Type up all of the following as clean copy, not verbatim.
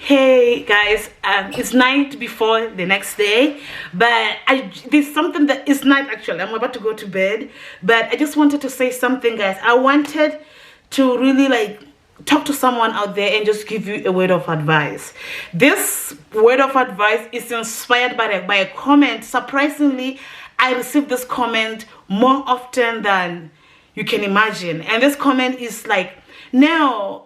Hey guys, it's night before the next day, but there's something that is night actually. I'm about to go to bed, but I just wanted to say something, guys. I wanted to really talk to someone out there and just give you a word of advice. This word of advice is inspired by a comment. Surprisingly, I received this comment more often than you can imagine, and this comment is like, now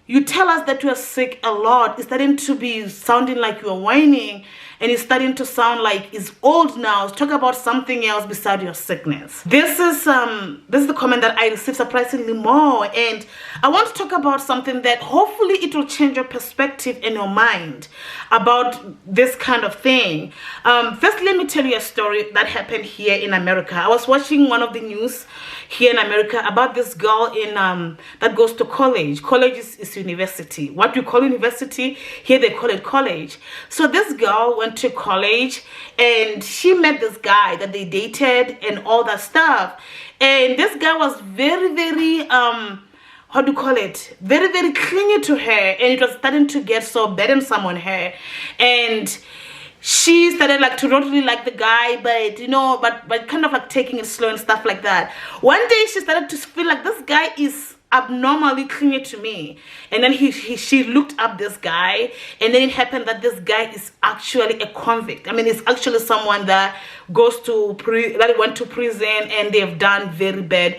you tell us that you are sick a lot. It's starting to be sounding like you're whining, and it's starting to sound like it's old now. Talk about something else beside your sickness. This is the comment that I received surprisingly more, and I want to talk about something that hopefully it will change your perspective in your mind about this kind of thing. First, let me tell you a story that happened here in America. I was watching one of the news here in America about this girl in that goes to college. College is university. What you call university, here they call it college. So this girl went to college and she met this guy that they dated and all that stuff. And this guy was very, very how do you call it? Very, very clingy to her, and it was starting to get so burdensome on her. And she started to not really like the guy, but kind of taking it slow and stuff like that. One day she started to feel like this guy is abnormally clingy to me, and then she looked up this guy, and then it happened that this guy is actually a convict. I mean, it's actually someone that goes to that went to prison, and they've done very bad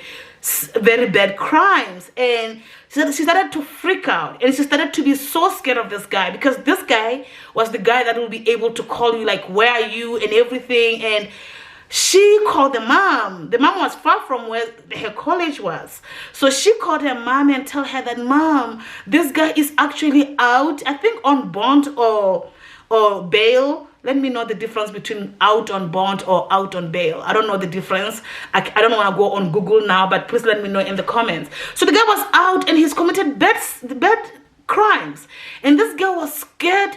crimes. And she started to freak out, and she started to be so scared of this guy, because this guy was the guy that will be able to call you where are you and everything. And she called the mom. The mom was far from where her college was, so she called her mom and tell her that, Mom, this guy is actually out, I think on bond or bail. Let me know the difference between out on bond or out on bail. I don't know the difference. I don't want to go on Google now, but please let me know in the comments. So the guy was out, and he's committed bad crimes, and this girl was scared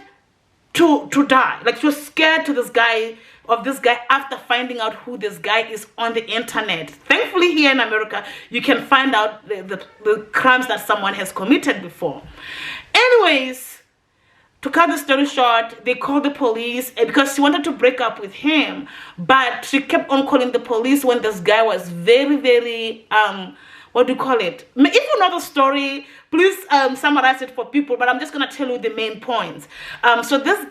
to die. She was scared of this guy after finding out who this guy is on the internet. Thankfully, here in America, you can find out the crimes that someone has committed before. Anyways, to cut the story short, they called the police because she wanted to break up with him, but she kept on calling the police when this guy was very, very what do you call it? If you know the story, please summarize it for people, but I'm just gonna tell you the main points. So this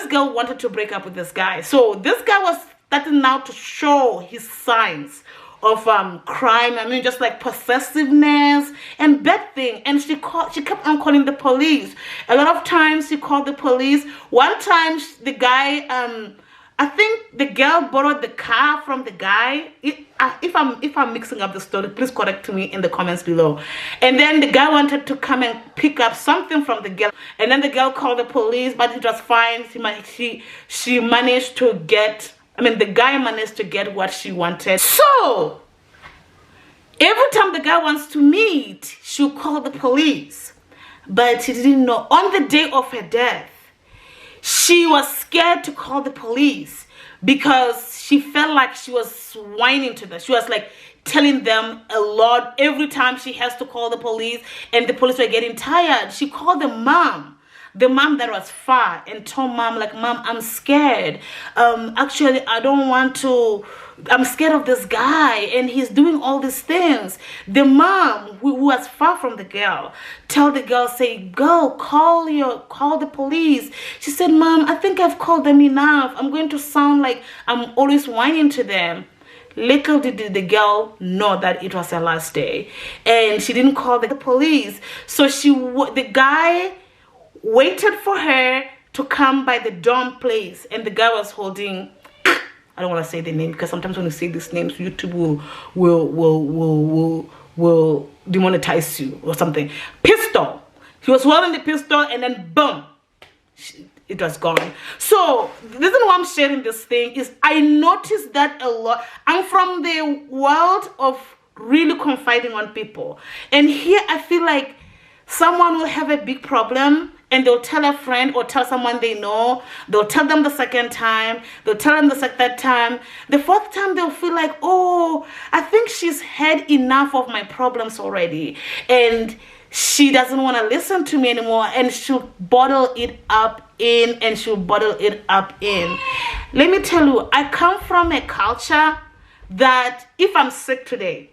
girl wanted to break up with this guy. So this guy was starting now to show his signs of crime. I mean, just possessiveness and bad thing. And she kept on calling the police. A lot of times she called the police. One time the guy, I think the girl borrowed the car from the guy. If I'm mixing up the story, please correct me in the comments below. And then the guy wanted to come and pick up something from the girl, and then the girl called the police, but it was fine. She managed to get, the guy managed to get what she wanted. So every time the guy wants to meet, she'll call the police, but she didn't know. On the day of her death, she was scared to call the police because she felt like she was whining to them. She was telling them a lot every time she has to call the police, and the police were getting tired. She called the mom that was far, and told Mom, Mom, I'm scared. Actually, I don't want to. I'm scared of this guy, and he's doing all these things. The mom, who was far from the girl, tell the girl, say, go, call the police. She said, Mom, I think I've called them enough. I'm going to sound like I'm always whining to them. Little did the girl know that it was her last day, and she didn't call the police. So the guy waited for her to come by the dorm place, and the guy was holding, I don't want to say the name, because sometimes when you say these names, YouTube will demonetize you or something. Pistol. He was holding the pistol, and then boom, it was gone. So the reason why I'm sharing this thing is I noticed that a lot. I'm from the world of really confiding on people, and here I feel like someone will have a big problem, and they'll tell a friend or tell someone they know. They'll tell them the second time. They'll tell them the third time. The fourth time, they'll feel like, oh, I think she's had enough of my problems already. And she doesn't want to listen to me anymore, and she'll bottle it up in, and she'll bottle it up in. Let me tell you, I come from a culture that if I'm sick today,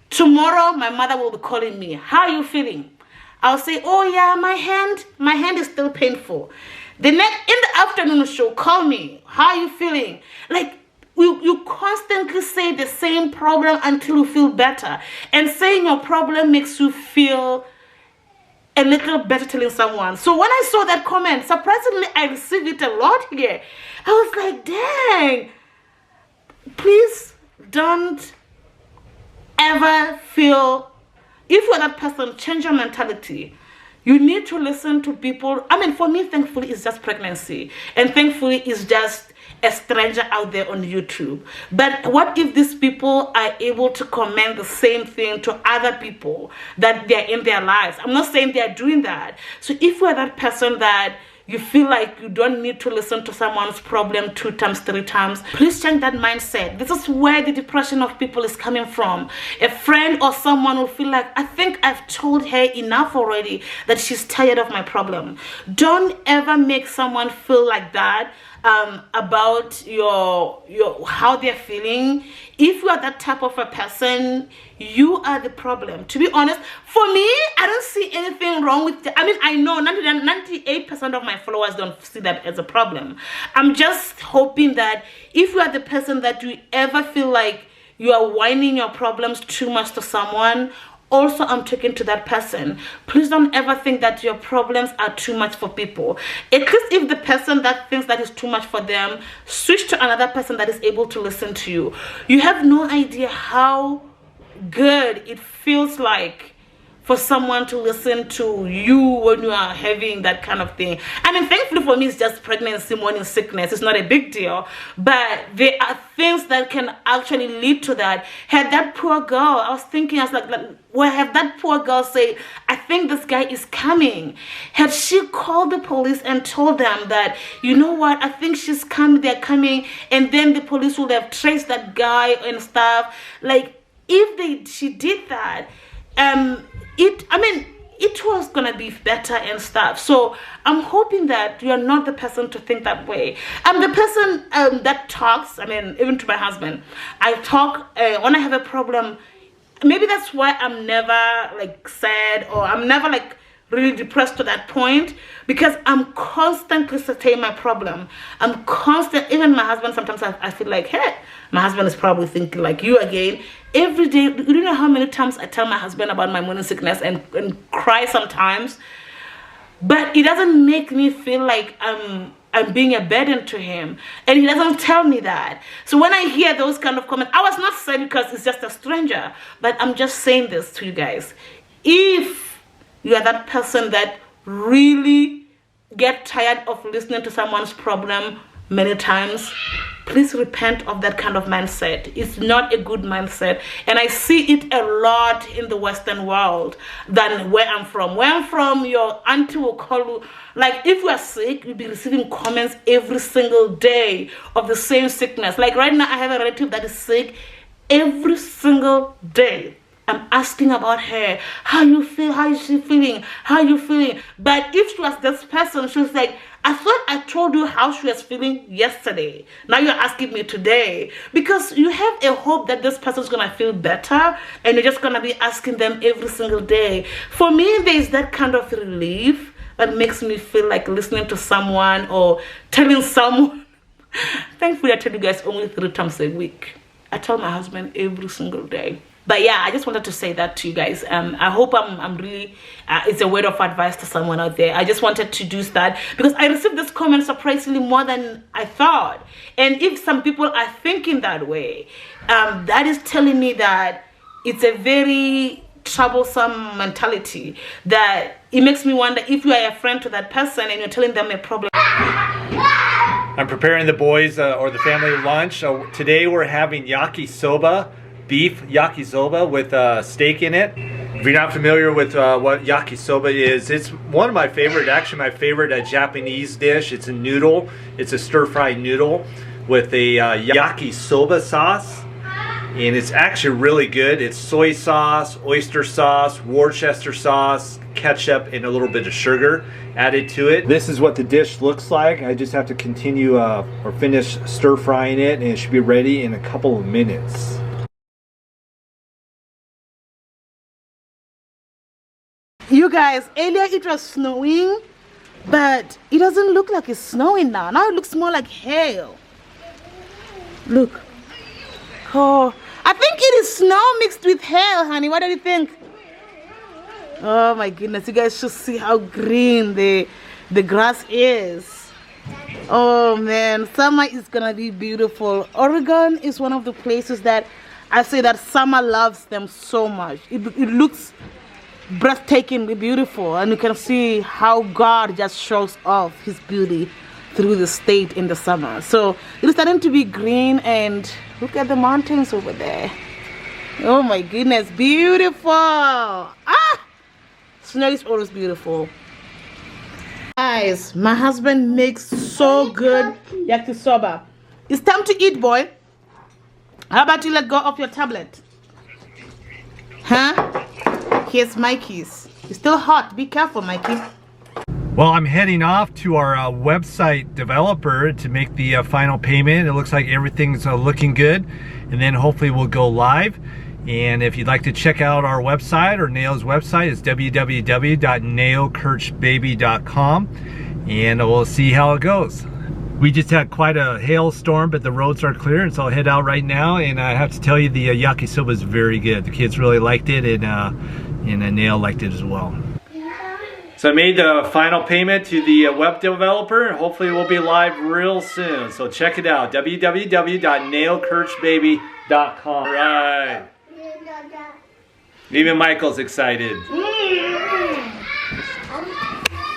tomorrow my mother will be calling me, how are you feeling? I'll say, oh yeah, my hand is still painful. In the afternoon, she'll call me, how are you feeling? Like, you constantly say the same problem until you feel better. And saying your problem makes you feel a little better telling someone. So when I saw that comment, surprisingly, I received it a lot here. I was like, dang, please don't ever feel, if you're that person, change your mentality. You need to listen to people. I mean, for me, thankfully, it's just pregnancy. And thankfully, it's just a stranger out there on YouTube. But what if these people are able to comment the same thing to other people that they're in their lives? I'm not saying they're doing that. So if you're that person that you feel like you don't need to listen to someone's problem 2 times, 3 times, please change that mindset. This is where the depression of people is coming from. A friend or someone will feel like, I think I've told her enough already that she's tired of my problem. Don't ever make someone feel like that about your how they're feeling. If you are that type of a person, you are the problem. To be honest, for me, I don't see anything wrong with it. I mean, I know 98% of my followers don't see that as a problem. I'm just hoping that if you are the person that you ever feel like you are whining your problems too much to someone, also I'm talking to that person. Please don't ever think that your problems are too much for people. At least if the person that thinks that is too much for them, switch to another person that is able to listen to you. You have no idea how good it feels like for someone to listen to you when you are having that kind of thing. I mean, thankfully for me, it's just pregnancy, morning sickness. It's not a big deal. But there are things that can actually lead to that. Had that poor girl, I was thinking, I was like, well, have that poor girl say, I think this guy is coming. Had she called the police and told them that, you know what, I think she's coming, they're coming, and then the police would have traced that guy and stuff. Like, if she did that, it was gonna be better and stuff. So I'm hoping that you're not the person to think that way. I'm the person that talks. I mean, even to my husband, I talk when I have a problem. Maybe that's why I'm never like sad, or I'm never like really depressed to that point, because I'm constantly saying my problem. I'm constant. Even my husband, sometimes I feel like, hey, my husband is probably thinking like you again. Every day, you know how many times I tell my husband about my morning sickness and cry sometimes, but it doesn't make me feel like I'm being a burden to him, and he doesn't tell me that. So when I hear those kind of comments, I was not saying because it's just a stranger, but I'm just saying this to you guys. If you are that person that really get tired of listening to someone's problem many times, please repent of that kind of mindset. It's not a good mindset, and I see it a lot in the Western world than where I'm from. Where I'm from, your auntie will call you, like if you are sick, you'll be receiving comments every single day of the same sickness. Like right now, I have a relative that is sick. Every single day I'm asking about her, how you feel, how is she feeling, how you feeling. But if she was this person, she was like, I thought I told you how she was feeling yesterday. Now you're asking me today. Because you have a hope that this person's going to feel better, and you're just going to be asking them every single day. For me, there's that kind of relief that makes me feel like listening to someone or telling someone. Thankfully, I tell you guys only 3 times a week. I tell my husband every single day. But yeah, I just wanted to say that to you guys. I hope I'm really, it's a word of advice to someone out there. I just wanted to do that because I received this comment surprisingly more than I thought. And if some people are thinking that way, that is telling me that it's a very troublesome mentality, that it makes me wonder if you are a friend to that person and you're telling them a problem. I'm preparing the boys or the family lunch. Today we're having yakisoba. Beef yakisoba with steak in it. If you're not familiar with what yakisoba is, it's one of my favorite, actually my favorite Japanese dish. It's a noodle. It's a stir-fried noodle with a yakisoba sauce. and it's actually really good. It's soy sauce, oyster sauce, Worcester sauce, ketchup, and a little bit of sugar added to it. This is what the dish looks like. I just have to continue or finish stir frying it, and it should be ready in a couple of minutes. You guys, earlier it was snowing, but it doesn't look like it's snowing now. Now it looks more like hail. Look. Oh, I think it is snow mixed with hail, honey. What do you think? Oh my goodness, you guys should see how green the grass is. Oh man, summer is gonna be beautiful. Oregon is one of the places that I say that summer loves them so much. It looks breathtakingly beautiful, and you can see how God just shows off his beauty through the state in the summer. So it's starting to be green, and look at the mountains over there. Oh my goodness, beautiful. Snow is always beautiful. Guys, my husband makes so good yakisoba. It's time to eat, boy. How about you let go of your tablet? Huh? Here's Mikey's. It's still hot. Be careful, Mikey. Well, I'm heading off to our website developer to make the final payment. It looks like everything's looking good, and then hopefully we'll go live. And if you'd like to check out our website or Nail's website, it's www.nailkirchbaby.com, and we'll see how it goes. We just had quite a hailstorm, but the roads are clear, and so I'll head out right now. And I have to tell you, the yakisoba is very good. The kids really liked it, and Nail liked it as well. So I made the final payment to the web developer, and hopefully we'll be live real soon. So check it out, www.nailkirchbaby.com. Right. Even Michael's excited.